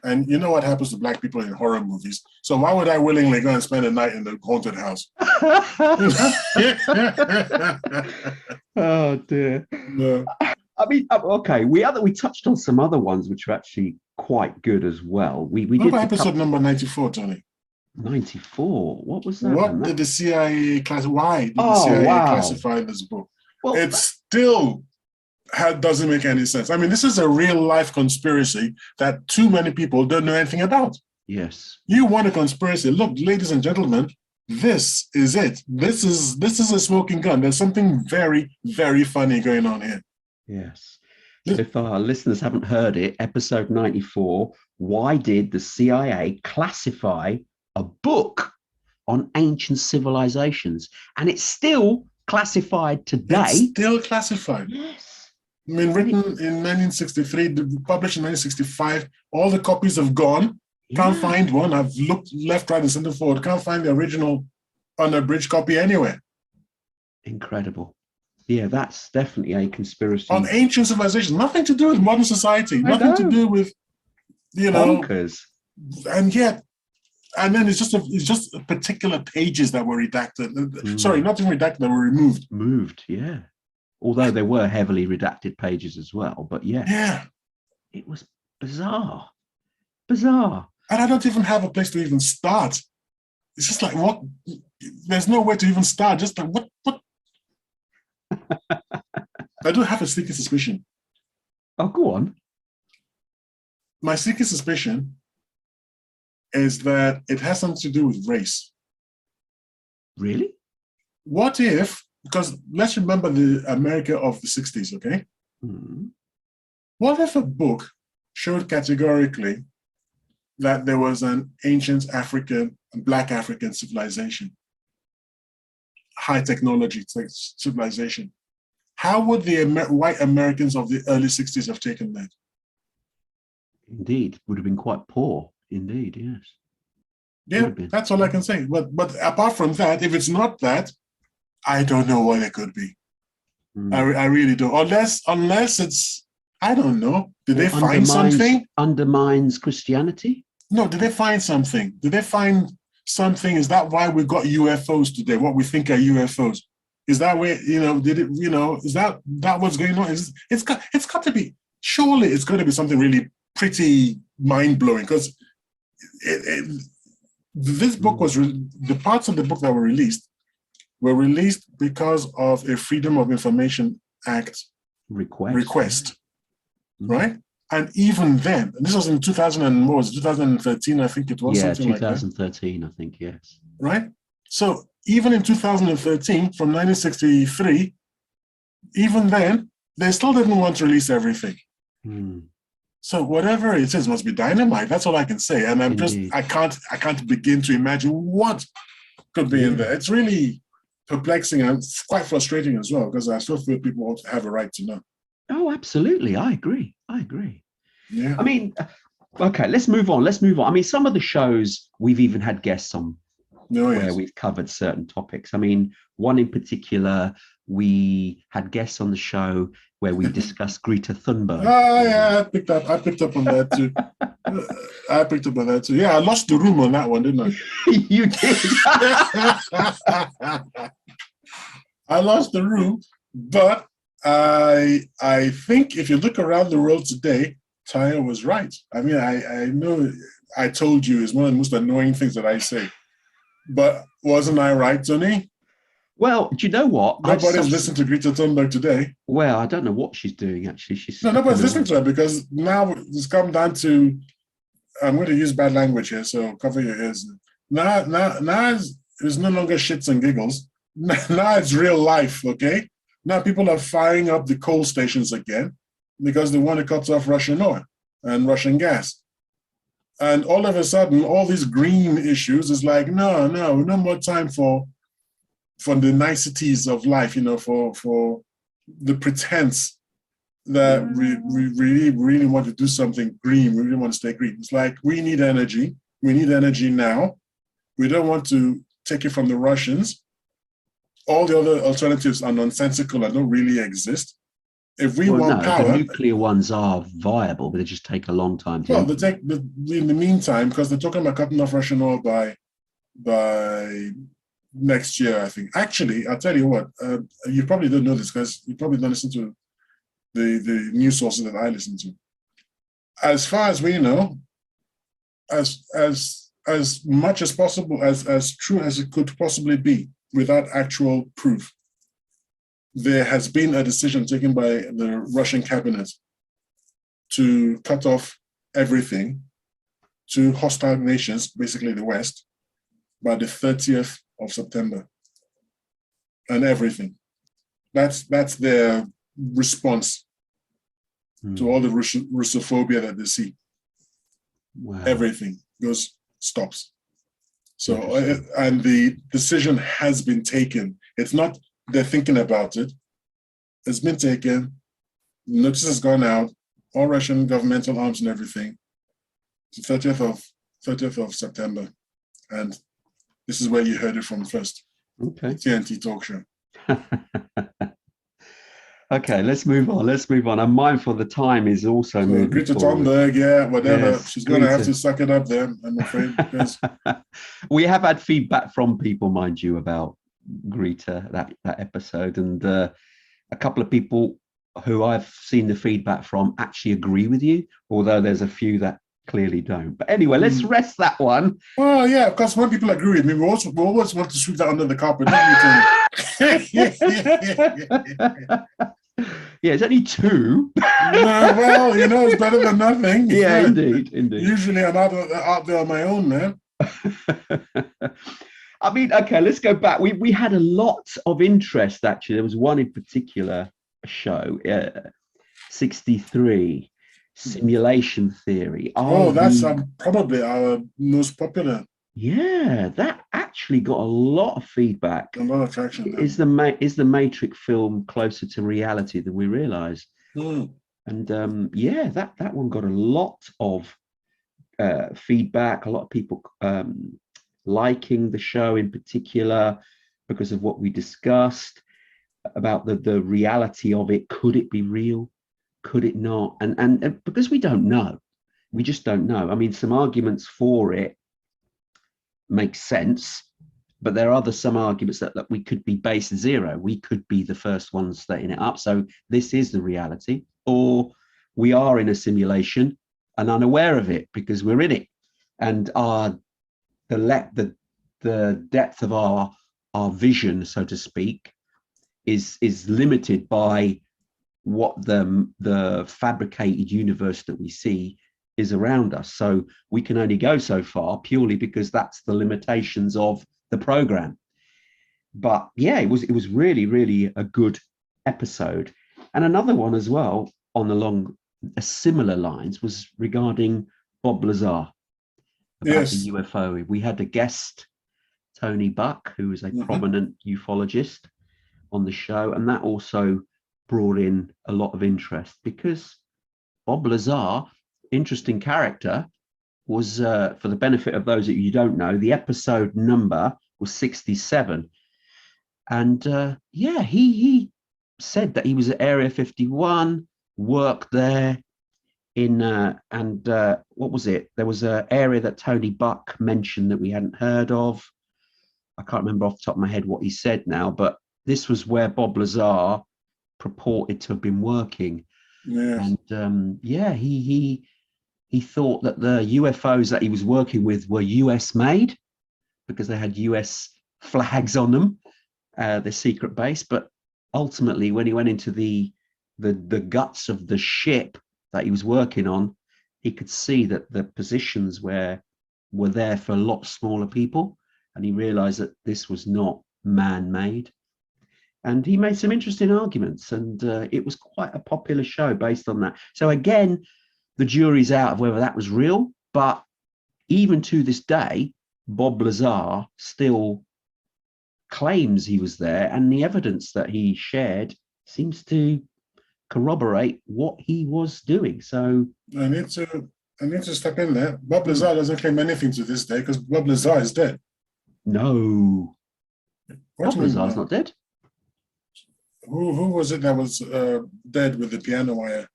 And you know what happens to black people in horror movies. So why would I willingly go and spend a night in the haunted house? Oh dear. No. I mean, okay. We touched on some other ones which were actually quite good as well. We did episode number 94, Tony. 94. What was that? What did the CIA classify this book? Well, it still doesn't make any sense. I mean, this is a real life conspiracy that too many people don't know anything about. Yes. You want a conspiracy? Look, ladies and gentlemen, this is it. This is a smoking gun. There's something very, very funny going on here. Yes. So if our listeners haven't heard it, episode 94, why did the CIA classify a book on ancient civilizations, and it's still classified today. It's still classified. Yes. I mean, written in 1963, published in 1965. All the copies have gone. Can't find one. I've looked left, right, and center forward. Can't find the original unabridged copy anywhere. Incredible. Yeah, that's definitely a conspiracy. On ancient civilizations, nothing to do with modern society, nothing to do with, bonkers. And yet, and then it's just particular pages that were redacted. Sorry, not even redacted, that were removed. Moved, yeah. Although there were heavily redacted pages as well, but yeah, it was bizarre. Bizarre. And I don't even have a place to even start. It's just like, what? There's no way to even start. Just like, what? I do have a sneaky suspicion. Oh, go on. My sneaky suspicion is that it has something to do with race. Really? What if, because let's remember the America of the 60s, okay? What if a book showed categorically that there was an ancient Black African civilization, high technology civilization? How would the white Americans of the early 60s have taken that? Indeed, would have been quite poor. Indeed, yes. Yeah, that's all I can say. But apart from that, if it's not that, I don't know what it could be. I really don't. Unless it's, I don't know. Did they find something? Undermines Christianity? No, did they find something? Did they find something? Is that why we got UFOs today? What we think are UFOs? Is that where, did it, is that what's going on? It's got to be, surely it's going to be something really pretty mind-blowing, because this book was, the parts of the book that were released because of a Freedom of Information Act request, right? And even then, and this was in 2013, I think it was, something like that. 2013, I think, yes. Right? So even in 2013, from 1963, even then, they still didn't want to release everything. So whatever it is must be dynamite. That's all I can say. And I can't begin to imagine what could be in there. It's really perplexing and it's quite frustrating as well, because I still feel people have a right to know. Oh, absolutely. I agree. Yeah. I mean, okay, let's move on. I mean, some of the shows we've even had guests on where we've covered certain topics. I mean, one in particular, we had guests on the show where we discussed Greta Thunberg. Oh, yeah, I picked up on that too. Yeah, I lost the room on that one, didn't I? You did. I lost the room, but I think if you look around the world today, Taya was right. I mean, I know I told you it's one of the most annoying things that I say, but wasn't I right, Tony? Well, do you know what? Nobody's listening to Greta Thunberg today. Well, I don't know what she's doing, actually. Nobody's listening to her, because now it's come down to, I'm going to use bad language here, so cover your ears. Now it's no longer shits and giggles. Now it's real life, okay? Now people are firing up the coal stations again because they want to cut off Russian oil and Russian gas. And all of a sudden, all these green issues is like, no more time for the niceties of life, for the pretense that we really want to do something green. We really want to stay green. It's like, we need energy. We need energy now. We don't want to take it from the Russians. All the other alternatives are nonsensical and don't really exist. If we want power, the nuclear ones are viable, but they just take a long time to. Well, in the meantime, because they're talking about cutting off Russian oil by next year, I think. Actually, I'll tell you what. You probably don't know this because you probably don't listen to the news sources that I listen to. As far as we know, as much as possible, as true as it could possibly be, without actual proof, there has been a decision taken by the Russian cabinet to cut off everything to hostile nations, basically the West, by the 30th of September. And everything. That's their response to all the Russophobia that they see. Wow. Everything stops. So, and the decision has been taken. It's not they're thinking about it. It's been taken. Notice has gone out. All Russian governmental arms and everything. It's the 30th of September, and this is where you heard it from first. Okay. TNT Talk Show. Okay, let's move on. I'm mindful the time is also moving Greta forward. Thunberg, yeah, whatever. Yes, She's going to have Greta. to suck it up there, I'm afraid. Because We have had feedback from people, mind you, about Greta, that episode. And a couple of people who I've seen the feedback from actually agree with you, although there's a few that clearly don't. But anyway, let's rest that one. well, yeah, because when people agree with me, we always want to sweep that under the carpet. Yeah, it's only two. Well, it's better than nothing. Yeah, indeed. Usually I'm out there on my own, man. I mean, okay, let's go back. We had a lot of interest, actually. There was one in particular show, 63, Simulation Theory. That's probably our most popular. Yeah, that actually got a lot of feedback. A lot of traction. Is the Matrix film closer to reality than we realized? And that one got a lot of feedback. A lot of people liking the show in particular because of what we discussed about the reality of it. Could it be real? Could it not? And because we don't know, we just don't know. I mean, some arguments for it makes sense, but there are some arguments that we could be base zero. We could be the first ones setting it up. So this is the reality, or we are in a simulation and unaware of it because we're in it, and the depth of our vision, so to speak, is limited by what the fabricated universe that we see is around us. So we can only go so far purely because that's the limitations of the program. But yeah, it was really, really a good episode. And another one as well along a similar lines was regarding Bob Lazar, about the UFO. We had a guest, Tony Buck, who is a prominent ufologist on the show, and that also brought in a lot of interest because Bob Lazar, interesting character, was for the benefit of those that you don't know, the episode number was 67, and he said that he was at Area 51, worked there in what was it? There was an area that Tony Buck mentioned that we hadn't heard of. I can't remember off the top of my head what he said now, but this was where Bob Lazar purported to have been working. Yes. And he thought that the UFOs that he was working with were US made because they had US flags on them, the secret base. But ultimately, when he went into the guts of the ship that he was working on, he could see that the positions were there for a lot smaller people, and he realized that this was not man-made. And he made some interesting arguments, and it was quite a popular show based on that. So again, the jury's out of whether that was real, but even to this day, Bob Lazar still claims he was there, and the evidence that he shared seems to corroborate what he was doing. So I need to step in there. Bob Lazar doesn't claim anything to this day because Bob Lazar is dead. No, Bob Lazar's not dead. Who was it that was dead with the piano wire?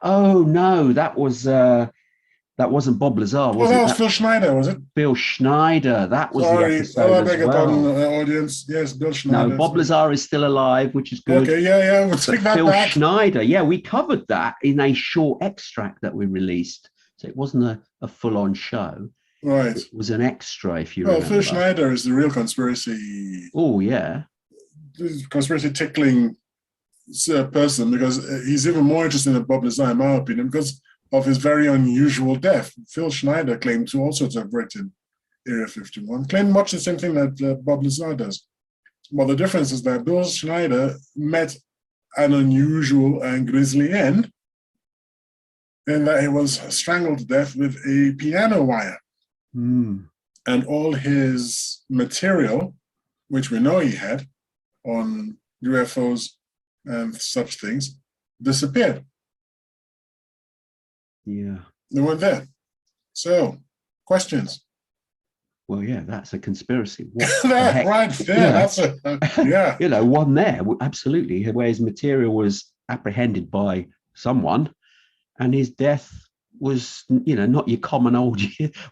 Oh no, that wasn't Bob Lazar, was it? That was Phil Schneider, was it? Bill Schneider. That was the episode I beg your pardon, well. audience. Yes, Bill Schneider. No, Bob Lazar is still alive, which is good. Okay, yeah, we'll take that Phil back. Schneider, yeah, we covered that in a short extract that we released. So it wasn't a full-on show. Right. It was an extra, if you remember. Phil Schneider is the real conspiracy. Oh, yeah. Conspiracy tickling person, because he's even more interesting than Bob Lazar, in my opinion, because of his very unusual death. Phil Schneider claimed to also have worked in Area 51, claimed much the same thing that Bob Lazar does. Well, the difference is that Bill Schneider met an unusual and grisly end, in that he was strangled to death with a piano wire. Mm. and all his material, which we know he had on UFOs and such things, disappeared. Yeah. They weren't there. So, questions? Well, yeah, that's a conspiracy. What That, heck? right there, Yeah. that's a, yeah. You know, one there, absolutely, where his material was apprehended by someone and his death was, you know, not your common old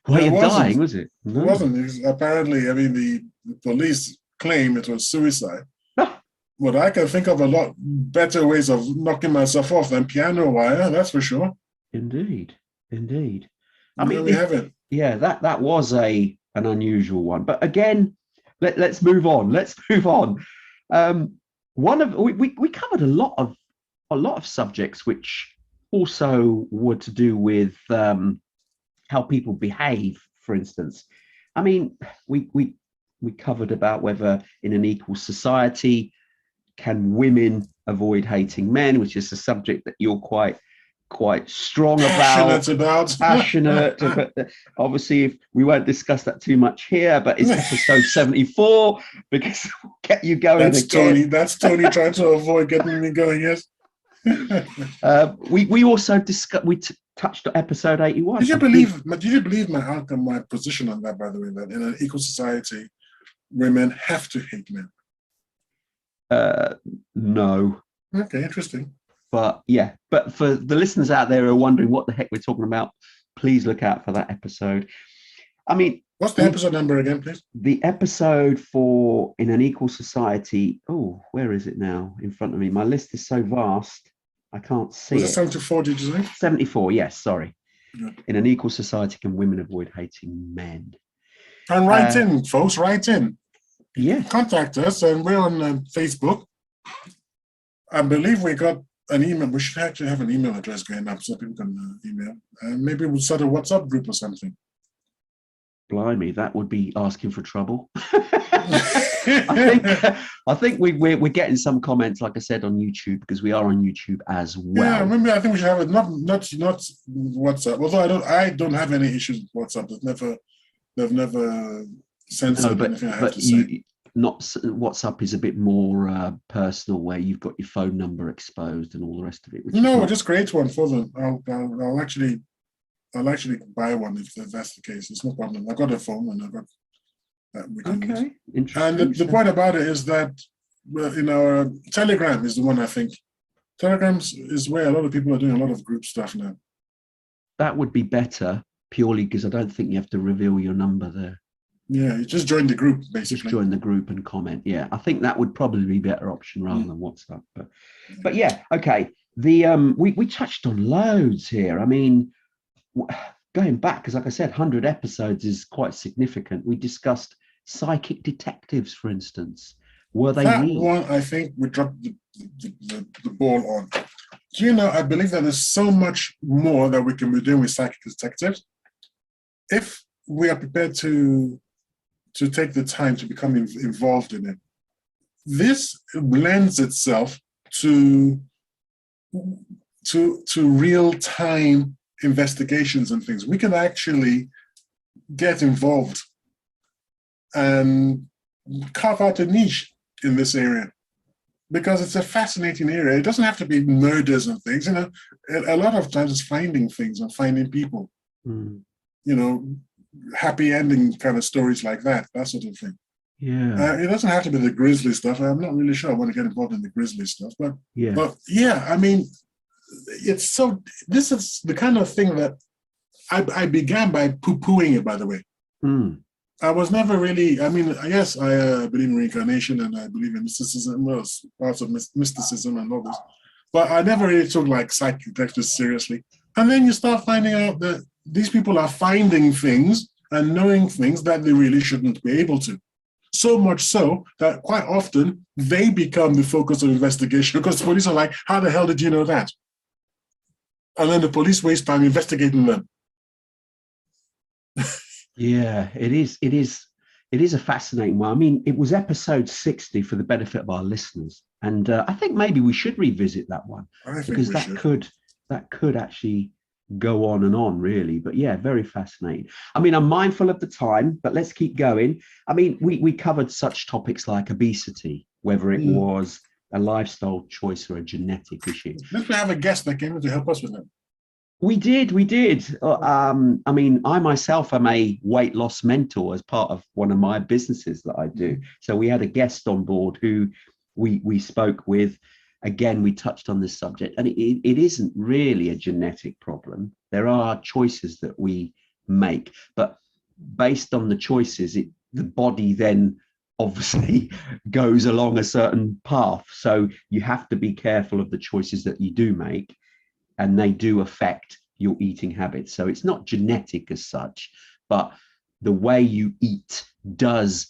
way of dying, was it? No. It wasn't. It was apparently, I mean, the police claim it was suicide. But I can think of a lot better ways of knocking myself off than piano wire, that's for sure. Indeed. I mean, we have it. Yeah, that was an unusual one. But again, let's move on. We covered a lot of subjects which also were to do with how people behave, for instance. I mean, we covered about whether in an equal society can women avoid hating men, which is a subject that you're quite strong about. Passionate about. Obviously, if we won't discuss that too much here, but it's episode 74 because we'll get you going. That's Tony trying to avoid getting me going. Yes. We also discussed. Touched on episode 81. Did you believe my position on that? By the way, that in an equal society, women have to hate men. No. Okay, interesting. But yeah, but for the listeners out there who are wondering what the heck we're talking about, please look out for that episode. I mean, what's the episode number again, please? The episode for In an Equal Society. Oh, where is it now? In front of me. My list is so vast, I can't see it. Was it 74, did you say? 74, yes, sorry. Yeah. In an equal society, can women avoid hating men? And write in, folks, write in. Yeah. Contact us, and we're on Facebook. I believe we got an email. We should actually have an email address going up so people can email. Maybe we'll start a WhatsApp group or something. Blimey, that would be asking for trouble. I think we're getting some comments, like I said, on YouTube, because we are on YouTube as well. Yeah, maybe I think we should have it not WhatsApp. Although I don't have any issues with WhatsApp. They've never censored anything I have to say. Not WhatsApp is a bit more personal, where you've got your phone number exposed and all the rest of it. We'll just create one for them. I'll actually buy one if that's the case. It's no problem. I've got a phone and I've got that we can use. Interesting. And the point about it is that in our Telegram is the one I think. Telegram is where a lot of people are doing a lot of group stuff now. That would be better, purely because I don't think you have to reveal your number there. Yeah, you just join the group, basically. Just join the group and comment. Yeah, I think that would probably be a better option rather than WhatsApp. But yeah, okay. We touched on loads here. I mean, going back, because like I said, 100 episodes is quite significant. We discussed psychic detectives, for instance. Were they that real? One? I think we dropped the ball on. Do you know? I believe that there's so much more that we can be doing with psychic detectives if we are prepared to take the time to become involved in it. This lends itself to real-time investigations and things. We can actually get involved and carve out a niche in this area because it's a fascinating area. It doesn't have to be murders and things. You know, a lot of times it's finding things and finding people. You know, happy ending kind of stories like that sort of thing. Yeah. It doesn't have to be the grisly stuff. I'm not really sure I want to get involved in the grisly stuff, but yeah, I mean, this is the kind of thing that I began by poo-pooing it, by the way. I was never really, I mean, yes, I believe in reincarnation and I believe in mysticism, well, parts of mysticism and all this, but I never really took like psychic detectives seriously. And then you start finding out that these people are finding things and knowing things that they really shouldn't be able to. So much so that quite often they become the focus of investigation because the police are like, how the hell did you know that? And then the police waste time investigating them. Yeah, it is a fascinating one. I mean, it was episode 60 for the benefit of our listeners. And I think maybe we should revisit that one because that could actually go on and on, really. But yeah, very fascinating. I mean, I'm mindful of the time, but let's keep going. I mean, we covered such topics like obesity, whether it was a lifestyle choice or a genetic issue. Did we have a guest that came in to help us with that? We did. I mean, I myself am a weight loss mentor as part of one of my businesses that I do. So we had a guest on board who we spoke with. Again, we touched on this subject, and it isn't really a genetic problem. There are choices that we make, but based on the choices, the body then obviously goes along a certain path. So you have to be careful of the choices that you do make, and they do affect your eating habits. So it's not genetic as such, but the way you eat does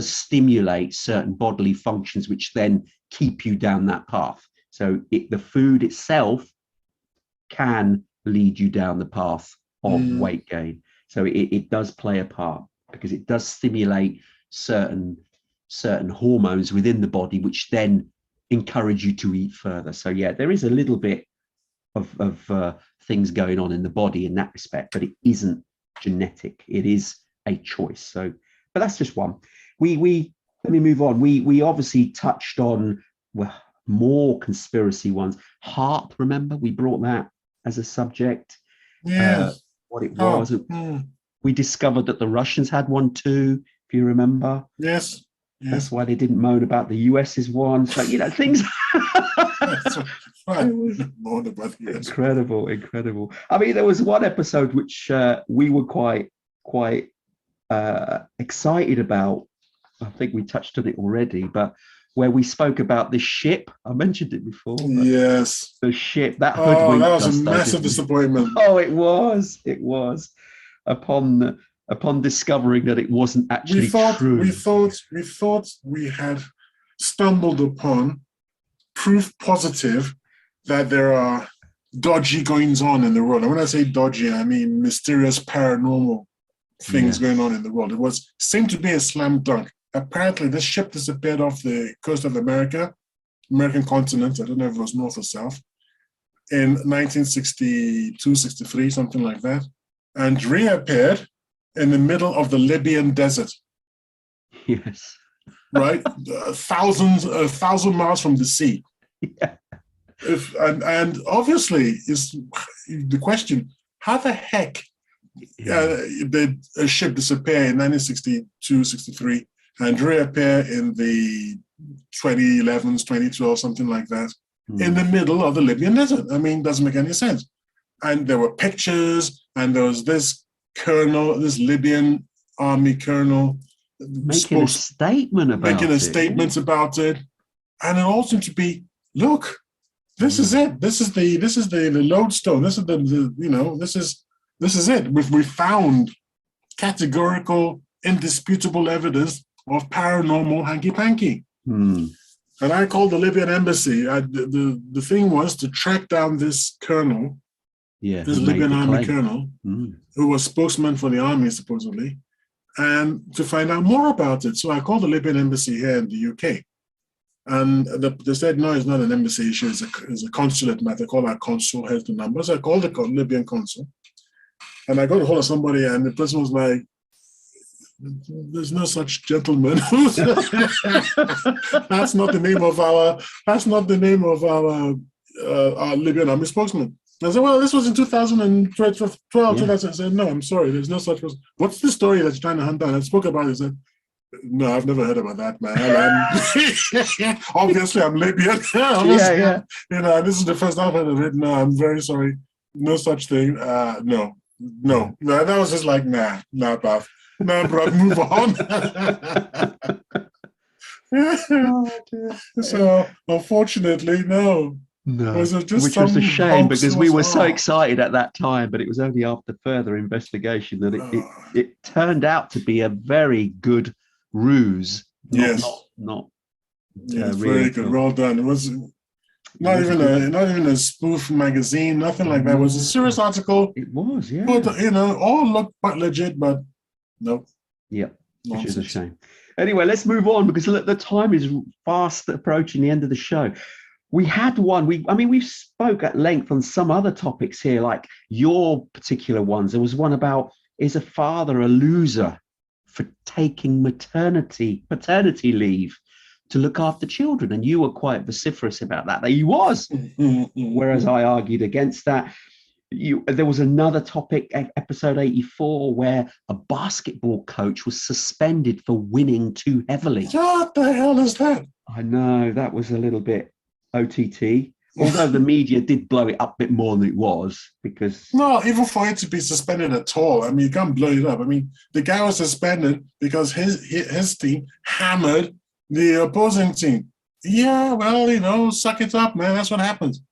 stimulate certain bodily functions, which then keep you down that path. So the food itself can lead you down the path of weight gain. So it does play a part, because it does stimulate certain hormones within the body, which then encourage you to eat further. So yeah, there is a little bit of things going on in the body in that respect, but it isn't genetic. It is a choice. So, but that's just one. We let me move on. We obviously touched on more conspiracy ones. HARP, remember? We brought that as a subject. Yes. What it was. We discovered that the Russians had one too, if you remember. Yes. That's why they didn't moan about the US's one. So, things. Incredible. I mean, there was one episode which we were quite excited about. I think we touched on it already, but where we spoke about this ship. I mentioned it before. Yes. The ship. That was a massive disappointment. Oh, it was. Upon discovering that it wasn't actually true. We thought we had stumbled upon proof positive that there are dodgy goings on in the world. And when I say dodgy, I mean mysterious paranormal things going on in the world. It seemed to be a slam dunk. Apparently, this ship disappeared off the coast of American continent. I don't know if it was north or south, in 1962, 63, something like that, and reappeared in the middle of the Libyan desert. Yes. Right? a thousand miles from the sea. Yeah. And obviously, is the question, how the heck did a ship disappear in 1962, 63 and reappear in the 2011s, 2012, something like that, in the middle of the Libyan desert? I mean, doesn't make any sense. And there were pictures, and there was this colonel, this Libyan army colonel, making a statement about it. And it all seemed to be, look, this is it. This is the lodestone. This is this is it. We found categorical, indisputable evidence of paranormal hanky-panky. And I called the Libyan embassy. The thing was to track down this colonel, this Libyan army colonel, who was spokesman for the army, supposedly, and to find out more about it. So I called the Libyan embassy here in the UK. And they said, no, it's not an embassy issue, it's a consulate matter. Call our consul, has the number. So I called the Libyan consul. And I got a hold of somebody, and the person was like, there's no such gentleman. That's not the name of our Libyan army spokesman. I said, well, this was in 2012. I said, no, I'm sorry, there's no such person. What's the story that you're trying to hunt down? I spoke about it. I said, no, I've never heard about that, man. Obviously, I'm Libyan. This is the first I've heard of it. No, I'm very sorry. No such thing. No. That was just like, nah, bruv. No, bro, move on. So, unfortunately, no. Which was a shame, because we were so excited at that time, but it was only after further investigation that it turned out to be a very good ruse. Not very good. Well done. It was not even a spoof magazine, nothing like that. It was a serious article. It was, yeah. But all looked quite legit, but nope. Yeah, which is a shame. Anyway, let's move on, because the time is fast approaching the end of the show. We had one. We spoke at length on some other topics here, like your particular ones. There was one about, is a father a loser for taking paternity leave to look after children? And you were quite vociferous about that he was. Whereas I argued against that. There was another topic, episode 84, where a basketball coach was suspended for winning too heavily. What the hell is that? I know, that was a little bit OTT, although the media did blow it up a bit more than it was, because... No, even for it to be suspended at all, I mean, you can't blow it up. I mean, the guy was suspended because his team hammered the opposing team. Yeah, well, suck it up, man. That's what happens.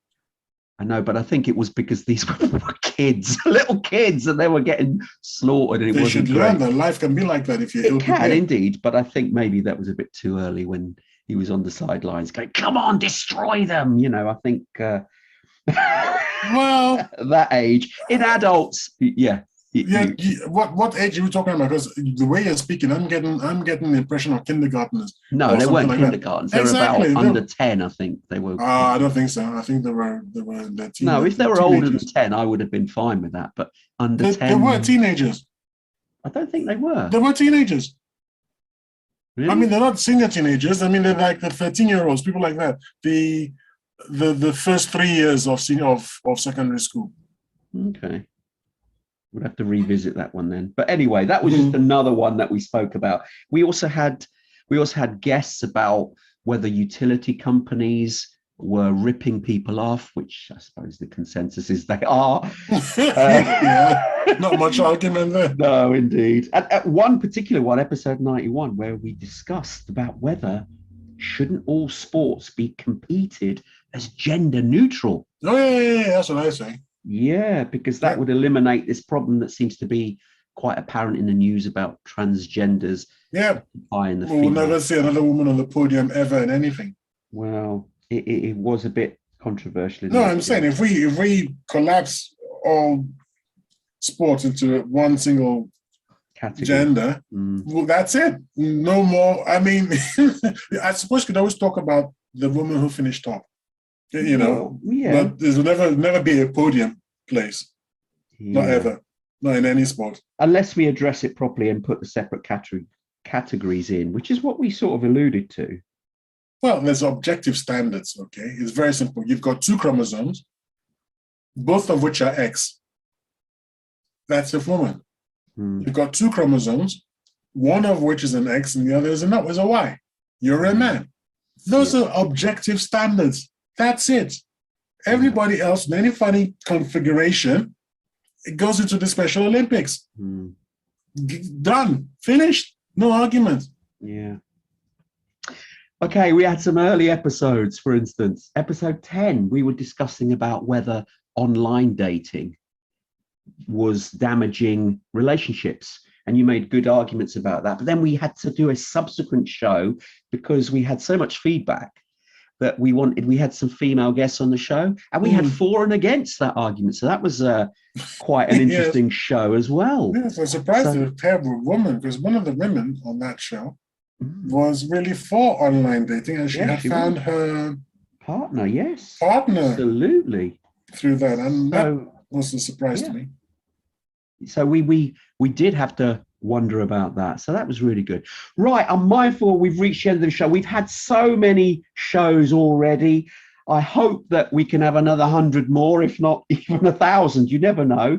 I know, but I think it was because these were kids, little kids, and they were getting slaughtered. And they should learn that life can be like that if you're It can indeed, but I think maybe that was a bit too early when he was on the sidelines going, "Come on, destroy them!" I think. Well, that age in adults, yeah. What age are we talking about? Because the way you're speaking, I'm getting the impression of kindergartners. No, they weren't like kindergartens. They were about under 10, I think they were. I don't think so. I think they were the teenagers. No, if they were older than 10, I would have been fine with that. But under 10, they were teenagers. I don't think they were. They were teenagers. Really? I mean, they're not senior teenagers. I mean, they're like the 13-year-olds, people like that. The first 3 years of secondary school. Okay. We'll have to revisit that one then. But anyway, that was just another one that we spoke about. We also had guests about whether utility companies were ripping people off, which I suppose the consensus is they are. Yeah, not much argument there. No, indeed. At one particular one, episode 91, where we discussed about whether shouldn't all sports be competed as gender neutral. Oh, yeah, that's what I say. Yeah, because that would eliminate this problem that seems to be quite apparent in the news about transgenders. Yeah, we'll never see another woman on the podium ever in anything. Well, it was a bit controversial. No, I'm saying if we collapse all sports into one single category, gender, well, that's it. No more. I mean, I suppose you could always talk about the woman who finished top. But there will never be a podium place. Yeah. Not ever. Not in any sport. Unless we address it properly and put the separate categories in, which is what we sort of alluded to. Well, there's objective standards, okay? It's very simple. You've got 2 chromosomes, both of which are X. That's a woman. You've got 2 chromosomes, one of which is an X and the other is a Y. You're a man. Those are objective standards. That's it. Everybody else in any funny configuration, it goes into the Special Olympics. Done. Finished. No argument. Yeah. Okay, we had some early episodes, for instance. Episode 10, we were discussing about whether online dating was damaging relationships. And you made good arguments about that. But then we had to do a subsequent show because we had so much feedback that we had some female guests on the show, and we had for and against that argument. So that was quite an interesting show as well. Yes, I was surprised to pair with a woman, because one of the women on that show was really for online dating, and she had found her partner. Yes, partner, absolutely, through that, and that was a surprise to me. So we did have to wonder about that. So that was really good. Right, I'm mindful we've reached the end of the show. We've had so many shows already. I hope that we can have another 100 more, if not even 1,000. You never know.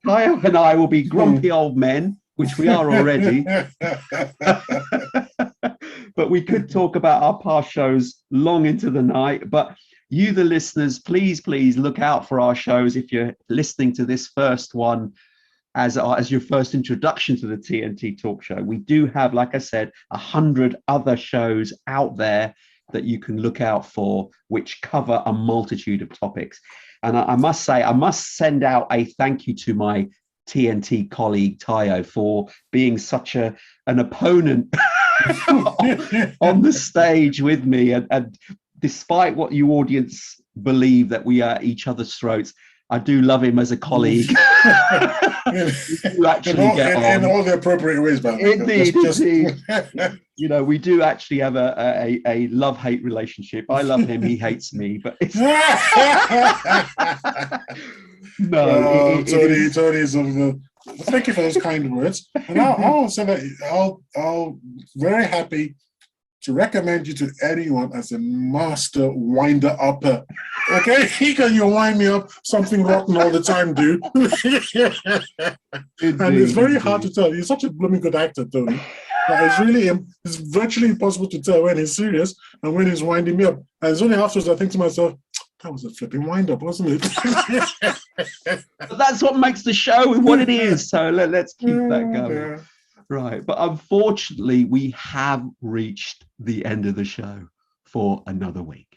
Kyle and I will be grumpy old men, which we are already. But we could talk about our past shows long into the night. But you, the listeners, please look out for our shows. If you're listening to this first one as your first introduction to the TNT Talk Show, we do have, like I said, 100 other shows out there that you can look out for, which cover a multitude of topics. And I must say, I must send out a thank you to my TNT colleague Tayo for being such an opponent on the stage with me, and despite what you audience believe that we are at each other's throats, I do love him as a colleague. We do actually get on in all the appropriate ways, but indeed. You know, we do actually have a love-hate relationship. I love him, he hates me, but it's Tony's of the. Thank you for those kind words, and I'll say that I'll very happy to recommend you to anyone as a master winder upper. Okay, can you wind me up something rotten all the time, dude? And it's very hard to tell. He's such a blooming good actor, Tony. It's virtually impossible to tell when he's serious and when he's winding me up. And it's only afterwards I think to myself, that was a flipping wind up, wasn't it? But that's what makes the show what it is. So let's keep that going. Yeah. Right. But unfortunately, we have reached the end of the show for another week.